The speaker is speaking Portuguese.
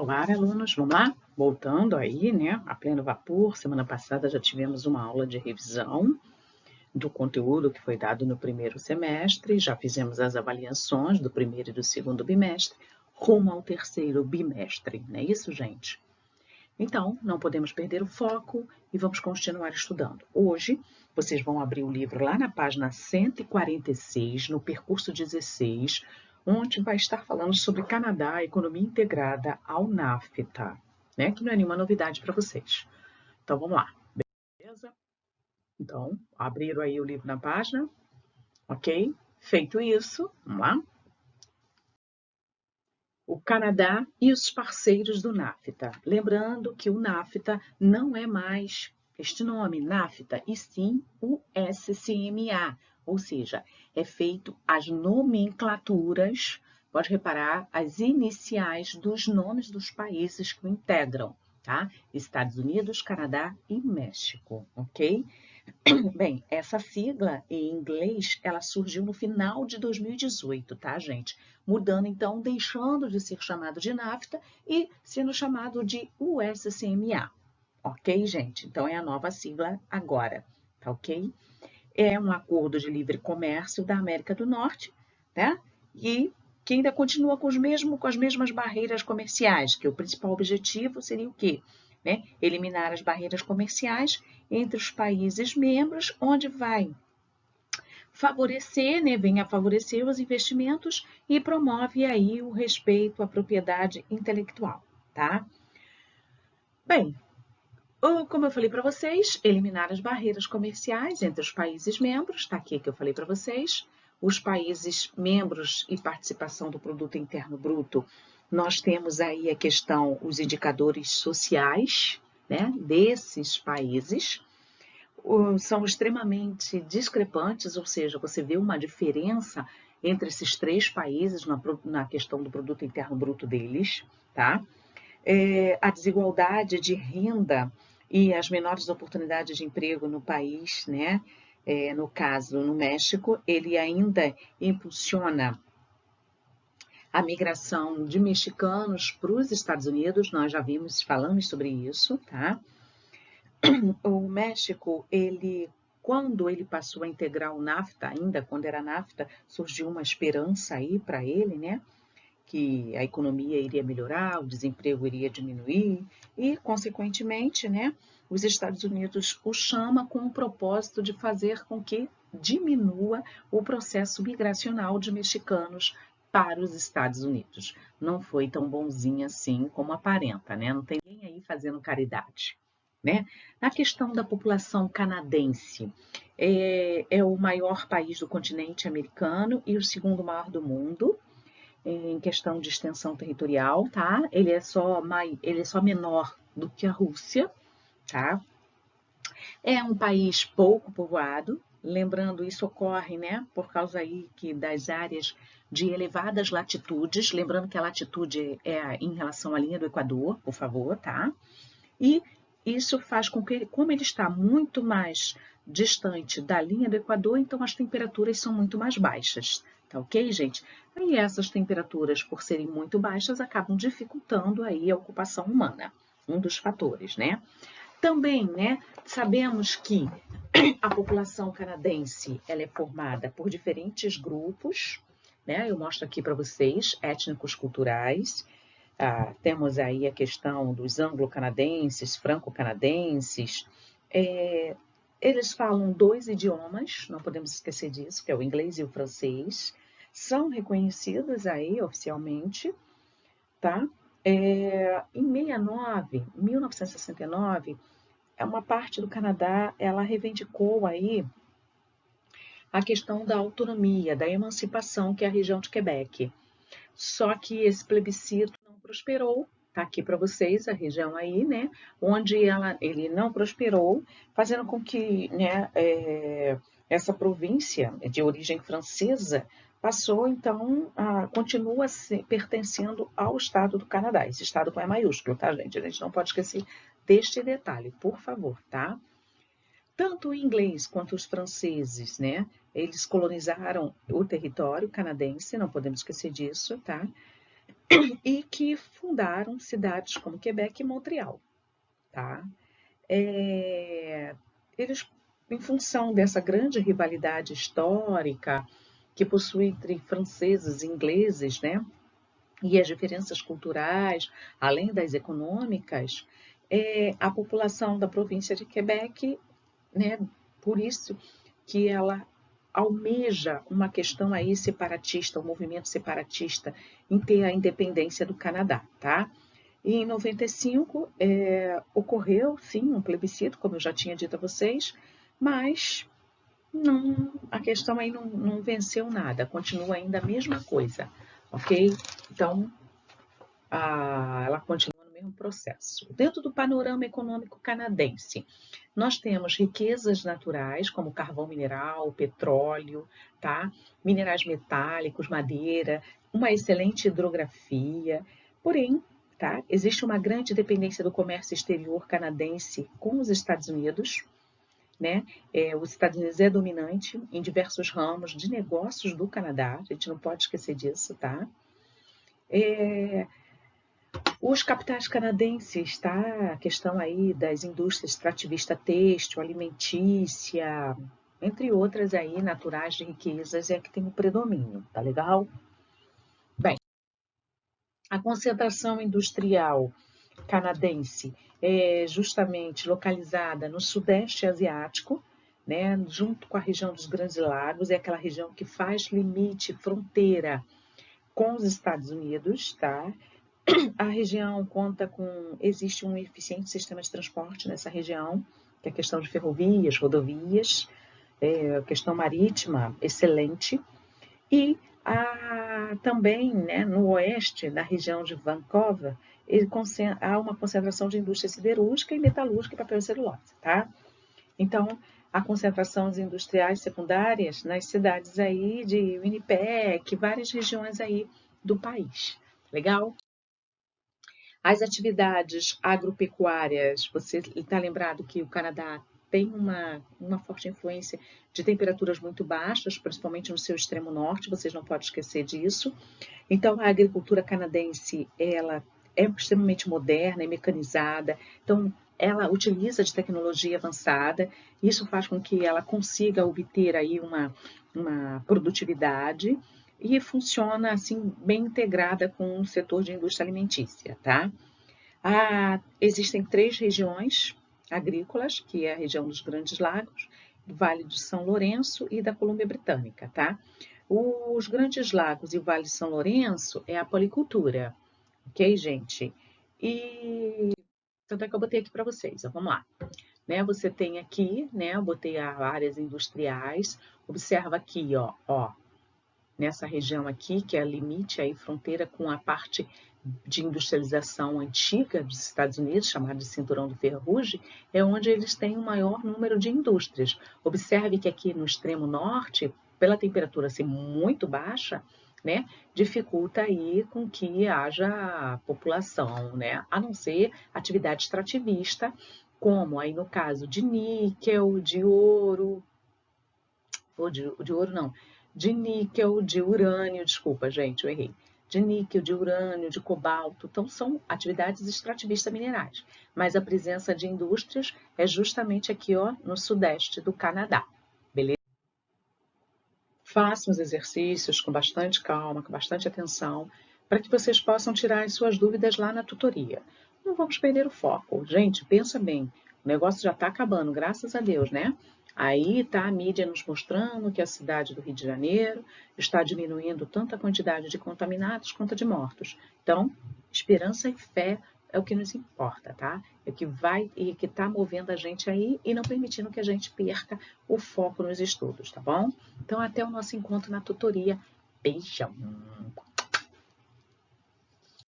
Olá, alunos, vamos lá? Voltando aí, né, a pleno vapor. Semana passada já tivemos uma aula de revisão do conteúdo que foi dado no primeiro semestre, já fizemos as avaliações do primeiro e do segundo bimestre, rumo ao terceiro bimestre, não é isso, gente? Então, não podemos perder o foco e vamos continuar estudando. Hoje, vocês vão abrir o livro lá na página 146, no percurso 16, onde vai estar falando sobre Canadá, economia integrada ao NAFTA, né? Que não é nenhuma novidade para vocês. Então, vamos lá, beleza? Então, abriram aí o livro na página, ok? Feito isso, vamos lá. O Canadá e os parceiros do NAFTA. Lembrando que o NAFTA não é mais este nome, NAFTA, e sim o SCMA, ou seja, é feito as nomenclaturas, pode reparar, as iniciais dos nomes dos países que o integram, tá? Estados Unidos, Canadá e México, ok? Bem, essa sigla em inglês, ela surgiu no final de 2018, tá, gente? Mudando, então, deixando de ser chamado de NAFTA e sendo chamado de USCMA, ok, gente? Então, é a nova sigla agora, tá ok? É um acordo de livre comércio da América do Norte, né? E que ainda continua com as mesmas barreiras comerciais, que o principal objetivo seria o quê? Né? Eliminar as barreiras comerciais entre os países membros, onde vai favorecer, né, vem a favorecer os investimentos e promove aí o respeito à propriedade intelectual, tá? Bem, como eu falei para vocês, eliminar as barreiras comerciais entre os países membros, está aqui que eu falei para vocês, os países membros e participação do produto interno bruto, nós temos aí a questão, os indicadores sociais, né, desses países, são extremamente discrepantes, ou seja, você vê uma diferença entre esses três países na questão do produto interno bruto deles, tá? A desigualdade de renda e as menores oportunidades de emprego no país, né? No caso, no México, ele ainda impulsiona a migração de mexicanos para os Estados Unidos, nós já vimos, falamos sobre isso, tá? O México, quando ele passou a integrar o NAFTA, ainda quando era NAFTA, surgiu uma esperança aí para ele, né? Que a economia iria melhorar, o desemprego iria diminuir e, consequentemente, né, os Estados Unidos o chama com o propósito de fazer com que diminua o processo migracional de mexicanos para os Estados Unidos. Não foi tão bonzinho assim como aparenta, né? Não tem ninguém aí fazendo caridade, né? Na questão da população canadense, é o maior país do continente americano e o segundo maior do mundo, em questão de extensão territorial, tá? Ele é só menor do que a Rússia, tá? É um país pouco povoado, lembrando isso ocorre, né, por causa aí das áreas de elevadas latitudes, lembrando que a latitude é em relação à linha do Equador, por favor, tá? E isso faz com que, como ele está muito mais distante da linha do Equador, então as temperaturas são muito mais baixas, tá ok, gente? E essas temperaturas, por serem muito baixas, acabam dificultando aí a ocupação humana, um dos fatores, né? Também, né, sabemos que a população canadense, ela é formada por diferentes grupos, né? Eu mostro aqui para vocês, étnicos culturais. Temos aí a questão dos anglo-canadenses, franco-canadenses. Eles falam 2 idiomas, não podemos esquecer disso, que é o inglês e o francês. São reconhecidos aí oficialmente, tá? Em 1969, uma parte do Canadá, ela reivindicou aí a questão da autonomia, da emancipação, que é a região de Quebec. Só que esse plebiscito não prosperou, tá aqui para vocês a região aí, né, onde ele não prosperou, fazendo com que, né, essa província de origem francesa passou, então, continua pertencendo ao estado do Canadá. Esse estado com E maiúsculo, tá, gente? A gente não pode esquecer deste detalhe, por favor, tá? Tanto o inglês quanto os franceses, né? Eles colonizaram o território canadense, não podemos esquecer disso, tá? e que fundaram cidades como Quebec e Montreal, tá? Eles, em função dessa grande rivalidade histórica que possui entre franceses e ingleses, né? E as diferenças culturais, além das econômicas, a população da província de Quebec, né, por isso que ela almeja uma questão aí separatista, um movimento separatista em ter a independência do Canadá, tá? E em 95 ocorreu, sim, um plebiscito, como eu já tinha dito a vocês, mas não, a questão aí não venceu nada, continua ainda a mesma coisa, ok? Então, ela continua no mesmo processo. Dentro do panorama econômico canadense, nós temos riquezas naturais, como carvão mineral, petróleo, tá? Minerais metálicos, madeira, uma excelente hidrografia. Porém, tá? Existe uma grande dependência do comércio exterior canadense com os Estados Unidos, né? Os Estados Unidos é dominante em diversos ramos de negócios do Canadá, a gente não pode esquecer disso, tá? Os capitais canadenses, tá? A questão aí das indústrias extrativista têxtil, alimentícia, entre outras aí naturais de riquezas, é que tem o predomínio, tá legal? Bem, a concentração industrial canadense é justamente localizada no Sudeste Asiático, né? Junto com a região dos Grandes Lagos, é aquela região que faz limite, fronteira com os Estados Unidos, tá? A região conta com, existe um eficiente sistema de transporte nessa região, que é a questão de ferrovias, rodovias, questão marítima excelente, e também, né, no oeste, na região de Vancouver, há uma concentração de indústria siderúrgica e metalúrgica e papel e celulose, tá? Então, a concentração de industriais secundárias nas cidades aí de Winnipeg, várias regiões aí do país. Legal? As atividades agropecuárias, você está lembrado que o Canadá tem uma forte influência de temperaturas muito baixas, principalmente no seu extremo norte, vocês não podem esquecer disso. Então, a agricultura canadense, ela é extremamente moderna e mecanizada, então ela utiliza de tecnologia avançada, isso faz com que ela consiga obter aí uma produtividade e funciona assim bem integrada com o setor de indústria alimentícia, tá? Existem 3 regiões agrícolas, que é a região dos Grandes Lagos, do Vale de São Lourenço e da Colômbia Britânica, tá? Os Grandes Lagos e o Vale de São Lourenço é a policultura, ok, gente? E tanto é que eu botei aqui para vocês, ó, vamos lá. Né, você tem aqui, né, eu botei áreas industriais, observa aqui, ó, nessa região aqui, que é a limite, aí fronteira com a parte de industrialização antiga dos Estados Unidos, chamada de Cinturão do Ferrugem, é onde eles têm o maior número de indústrias. Observe que aqui no extremo norte, pela temperatura ser muito baixa, né, dificulta aí com que haja população, né, a não ser atividade extrativista, como aí no caso de níquel, de ouro, ou de ouro não, de níquel, de urânio, desculpa, gente, eu errei. De níquel, de urânio, de cobalto. Então, são atividades extrativistas minerais. Mas a presença de indústrias é justamente aqui, ó, no sudeste do Canadá. Beleza? Façam os exercícios com bastante calma, com bastante atenção, para que vocês possam tirar as suas dúvidas lá na tutoria. Não vamos perder o foco. Gente, pensa bem, o negócio já está acabando, graças a Deus, né? Aí está a mídia nos mostrando que a cidade do Rio de Janeiro está diminuindo tanto a quantidade de contaminados quanto de mortos. Então, esperança e fé é o que nos importa, tá? É o que vai e que está movendo a gente aí e não permitindo que a gente perca o foco nos estudos, tá bom? Então, até o nosso encontro na tutoria. Beijão!